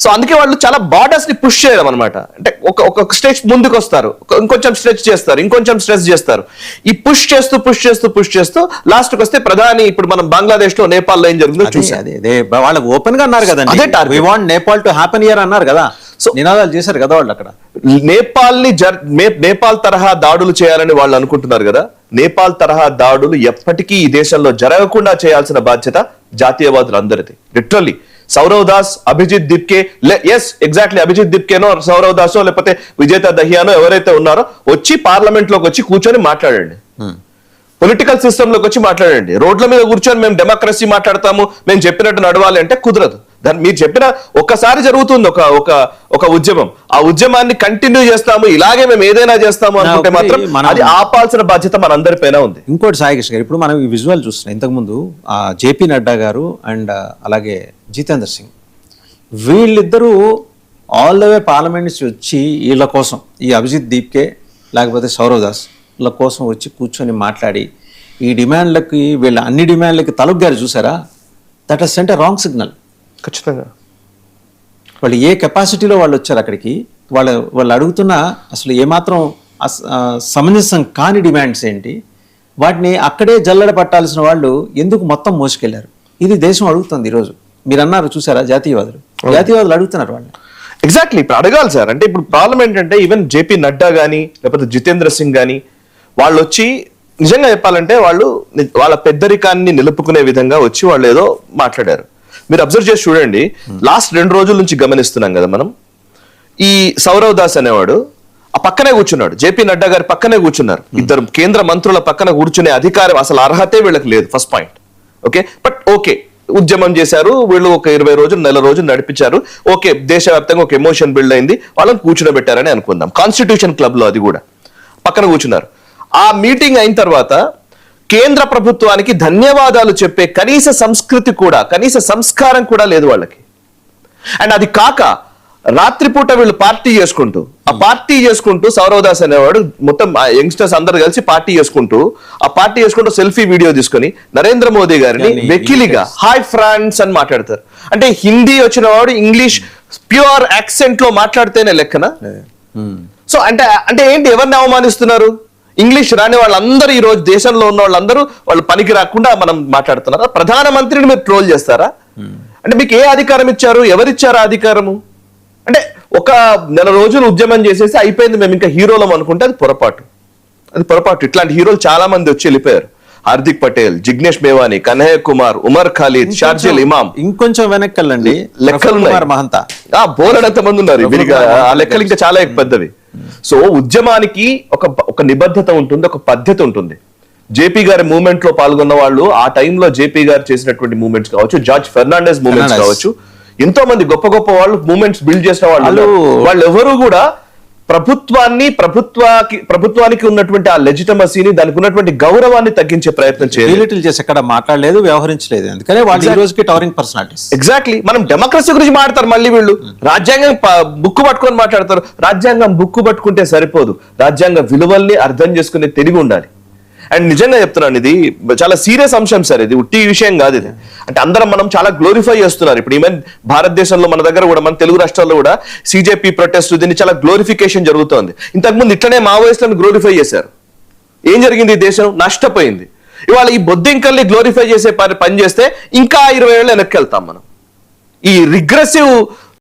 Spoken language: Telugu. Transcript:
సో అందుకే వాళ్ళు చాలా బార్డర్స్ ని పుష్ చేయడం అనమాట. అంటే ఒక స్టెచ్ ముందుకు వస్తారు, ఇంకొంచెం స్ట్రెచ్ చేస్తారు, ఇంకొంచెం స్ట్రెస్ చేస్తారు. ఈ పుష్ చేస్తూ లాస్ట్ కి వస్తే ప్రధాని ఇప్పుడు మనం బంగ్లాదేశ్ లో నేపాల్ లో ఏం జరుగుతుందో చూసాం. వాళ్ళు ఓపెన్ గా అన్నారు కదా, we want Nepal to happen here అన్నారు కదా. సో నినాదాలు చేశారు కదా వాళ్ళు అక్కడ. నేపాల్ తరహా దాడులు చేయాలని వాళ్ళు అనుకుంటున్నారు కదా. నేపాల్ తరహా దాడులు ఎప్పటికీ ఈ దేశంలో జరగకుండా చేయాల్సిన బాధ్యత జాతీయవాదులందరిది. లిటరల్లీ సౌరవ్ దాస్, అభిజిత్ దిప్కే, ఎగ్జాక్ట్లీ అభిజిత్ దిప్కేనో సౌరవ్ దాసో లేకపోతే విజేత దహియానో ఎవరైతే ఉన్నారో వచ్చి పార్లమెంట్ లోకి వచ్చి కూర్చొని మాట్లాడండి, పొలిటికల్ సిస్టమ్ లోకి వచ్చి మాట్లాడండి. రోడ్ల మీద కూర్చొని మేము డెమోక్రసీ మాట్లాడతాము, మేము చెప్పినట్టు నడవాలి అంటే కుదరదు. దాన్ని మీరు చెప్పిన ఒక్కసారి జరుగుతుంది ఒక ఉద్యమం, ఆ ఉద్యమాన్ని కంటిన్యూ చేస్తాము, ఇలాగే మేము ఏదైనా చేస్తాము అనుకుంటే మాత్రం అది ఆపాల్సిన బాధ్యత మనందరిపైన ఉంది. ఇంకోటి సాయికృష్ణ గారు, ఇప్పుడు మనం ఈ విజువల్ చూస్తున్నాం. ఇంతకుముందు జేపీ నడ్డా గారు అండ్ అలాగే జితేంద్ర సింగ్, వీళ్ళిద్దరూ ఆల్ ద వే పార్లమెంట్ నుంచి వచ్చి వీళ్ళ కోసం, ఈ అభిజిత్ దీప్కే లేకపోతే సౌరవ్ దాస్ వీళ్ళ కోసం వచ్చి కూర్చొని మాట్లాడి ఈ డిమాండ్లకి, వీళ్ళ అన్ని డిమాండ్లకి తలుగ్గారు చూసారా, that has cent a wrong signal. ఖచ్చితంగా వాళ్ళు ఏ కెపాసిటీలో వాళ్ళు వచ్చారు అక్కడికి, వాళ్ళు అడుగుతున్న అసలు ఏమాత్రం సమంజసం కాని డిమాండ్స్ ఏంటి, వాటిని అక్కడే జల్లెడ పట్టాల్సిన వాళ్ళు ఎందుకు మొత్తం మోసుకెళ్లారు, ఇది దేశం అడుగుతుంది ఈరోజు. మీరు అన్నారు చూసారా, జాతీయవాదులు అడుగుతున్నారు వాళ్ళు. ఎగ్జాక్ట్లీ ఇప్పుడు అడగాలి సార్. అంటే ఇప్పుడు పార్లమెంట్ అంటే ఈవెన్ జేపీ నడ్డా కానీ లేకపోతే జితేంద్ర సింగ్ కానీ వాళ్ళు వచ్చి నిజంగా చెప్పాలంటే వాళ్ళు వాళ్ళ పెద్దరికాన్ని నిలుపుకునే విధంగా వచ్చి వాళ్ళు ఏదో మాట్లాడారు. మీరు అబ్జర్వ్ చేసి చూడండి, లాస్ట్ 2 రోజుల నుంచి గమనిస్తున్నాం కదా మనం. ఈ సౌరవ్ దాస్ అనేవాడు ఆ పక్కనే కూర్చున్నాడు, జేపీ నడ్డా గారి పక్కనే కూర్చున్నారు. ఇద్దరు కేంద్ర మంత్రుల పక్కన కూర్చునే అధికారం అసలు అర్హతే వీళ్ళకి లేదు, first point. Okay, but okay ఉద్యమం చేశారు వీళ్ళు, ఒక 20 రోజులు నెల రోజులు నడిపించారు. ఓకే, దేశవ్యాప్తంగా ఒక ఎమోషన్ బిల్డ్ అయింది, వాళ్ళని కూర్చునబెట్టారని అనుకుందాం. కాన్స్టిట్యూషన్ క్లబ్ లో అది కూడా పక్కన కూర్చున్నారు. ఆ మీటింగ్ అయిన తర్వాత కేంద్ర ప్రభుత్వానికి ధన్యవాదాలు చెప్పే కనీస సంస్కృతి కూడా, కనీస సంస్కారం కూడా లేదు వాళ్ళకి. అండ్ అది కాక రాత్రిపూట వీళ్ళు పార్టీ చేసుకుంటూ సౌరవ్ దాస్ అనేవాడు మొత్తం యంగ్స్టర్స్ అందరు కలిసి పార్టీ చేసుకుంటూ సెల్ఫీ వీడియో తీసుకొని నరేంద్ర మోదీ గారిని వెకిలిగా హాయ్ ఫ్రెండ్స్ అని మాట్లాడతారు. అంటే హిందీ వచ్చిన వాడు ఇంగ్లీష్ ప్యూర్ యాక్సెంట్ లో మాట్లాడితేనే లెక్కన. సో అంటే ఏంటి, ఎవరిని అవమానిస్తున్నారు? ఇంగ్లీష్ రాని వాళ్ళందరూ ఈ రోజు దేశంలో ఉన్న వాళ్ళందరూ వాళ్ళు పనికి రాకుండా మనం మాట్లాడుతున్నారా? ప్రధానమంత్రిని మీరు ట్రోల్ చేస్తారా? అంటే మీకు ఏ అధికారం ఇచ్చారు? ఎవరిచ్చారా అధికారము? అంటే ఒక నెల రోజులు ఉద్యమం చేసేసి అయిపోయింది మేము ఇంకా హీరోలం అనుకుంటే అది పొరపాటు. ఇట్లాంటి హీరోలు చాలా మంది వచ్చి వెళ్ళిపోయారు. హార్దిక్ పటేల్, జిగ్నేష్ మేవాని, కన్హయ్య కుమార్, ఉమర్ ఖాలిద్, షార్జిల్ ఇమాం. ఇంకొంచెం వెనక్కెళ్ళండి, లెక్కలు బోలెడంత మంది ఉన్నారు. ఆ లెక్కలు ఇంకా చాలా పెద్దవి. సో ఉద్యమానికి ఒక నిబద్ధత ఉంటుంది, ఒక పద్ధతి ఉంటుంది. జేపీ గారి మూవ్మెంట్ లో పాల్గొన్న వాళ్ళు, ఆ టైంలో జేపీ గారు చేసినటువంటి మూవ్మెంట్స్ కావచ్చు, జార్జ్ ఫెర్నాండెస్ మూవ్మెంట్స్ కావచ్చు, ఎంతో మంది గొప్ప వాళ్ళు మూవ్మెంట్స్ బిల్డ్ చేసిన వాళ్ళు ఎవరు కూడా ప్రభుత్వానికి ఉన్నటువంటి ఆ లెజిటమసీని, దానికి ఉన్నటువంటి గౌరవాన్ని తగ్గించే ప్రయత్నం చేసి ఎక్కడ మాట్లాడలేదు, వ్యవహరించలేదు. అందుకనే వాళ్ళు ఈ రోజుకి టవరింగ్ పర్సనాలిటీస్. ఎగ్జాక్ట్లీ. మనం డెమోక్రసీ గురించి మాట్లాడతారు, మళ్ళీ వీళ్ళు రాజ్యాంగం బుక్కు పట్టుకొని మాట్లాడతారు. రాజ్యాంగం బుక్కు పట్టుకుంటే సరిపోదు, రాజ్యాంగ విలువల్ని అర్థం చేసుకునే తెలివి ఉండాలి. అండ్ నిజంగా చెప్తున్నాను, ఇది చాలా సీరియస్ అంశం సార్, ఇది ఉట్టి విషయం కాదు ఇది. అంటే అందరం మనం చాలా గ్లోరిఫై చేస్తున్నారు. ఇప్పుడు ఈవెన్ భారతదేశంలో మన దగ్గర కూడా, మన తెలుగు రాష్ట్రాల్లో కూడా సిజేపీ ప్రొటెస్ట్, దీన్ని చాలా గ్లోరిఫికేషన్ జరుగుతోంది. ఇంతకుముందు ఇట్లనే మావోయిస్టులను గ్లోరిఫై చేశారు. ఏం జరిగింది? ఈ దేశం నష్టపోయింది. ఇవాళ ఈ బొద్దింకల్ని గ్లోరిఫై చేసే పని చేస్తే ఇంకా 20 ఏళ్ళు వెనక్కి వెళ్తాం మనం. ఈ రిగ్రెసివ్